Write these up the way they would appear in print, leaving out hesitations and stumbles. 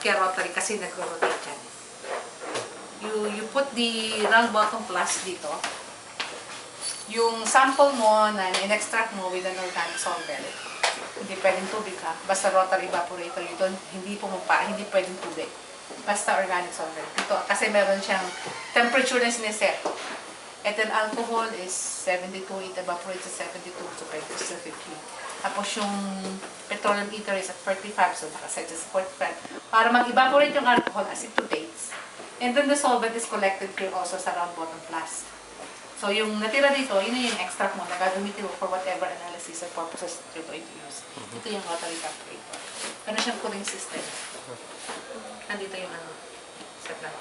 kaya rotary kasi nagro-rotate yan. You put the round bottom plus dito. Yung sample mo na in-extract mo with an organic solvent, hindi pwedeng tubig ha. Basta rotary evaporator, hindi pwedeng tubig. Basta organic solvent. Ito, kasi meron siyang temperature na sineset. Ethyl alcohol is 72, it evaporates at 72, so pwede sa 50. Tapos yung petroleum ether is at 45, so nakaset sa 45. Para mag-evaporate yung alcohol, acetates. And then the solvent is collected here also sa round bottom plus. So yung natira dito, yun yung extract mo na gagamitin mo for whatever analysis or purposes you're going to use. Ito yung rotary evaporator. Ano siyang cooling system. Nandito yung ano, set lang.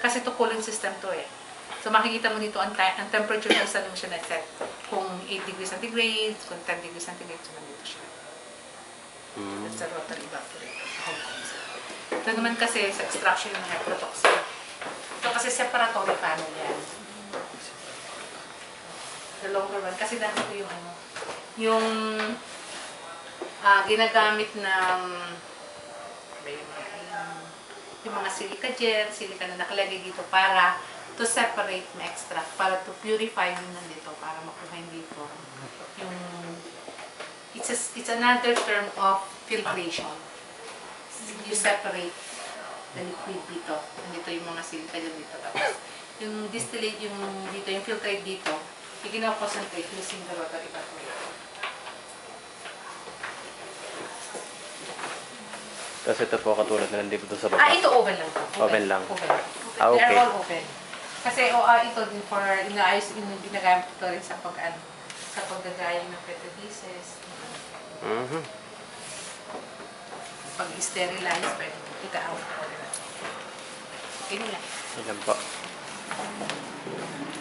Kasi ito cooling system to eh. So makikita mo dito ang temperature kung saan mo siya na-set. Kung 8 degrees centigrade, kung 10 degrees centigrade, so nandito siya. That's the rotary evaporator. Ito naman kasi sa extraction ng heterotoxin. Ito kasi separatory panel yan. The longer one. Kasi dahil ito yung ano, yung ginagamit ng yung mga silica gel, silica na nakalagay dito para to separate na extract, para to purify yung nandito, para makuha yung dito. Yung, it's another term of filtration. You separate the liquid dito. Nandito yung mga silica gel dito. Tapos, yung distillate, yung dito, yung filtrate dito, i-concentrate using the rotary evaporator. Kasi ito po katulad na nandito sa baba. Ito oven lang to. Oven lang. Oven. Okay. They're all oven. Kasi ito din for inaayos, ginagamit ito rin sa sa paggagayang ng petri pieces. Pag-sterilize, pwede ika-out. Okay nila. Ayan po.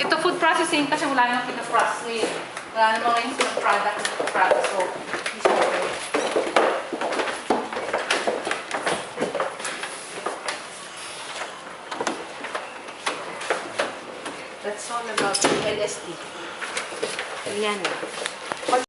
Ito food processing kasi wala nang pina-process ngayon. Wala namang ngayon food product. So, this is okay. That's all about LSD. Ayan.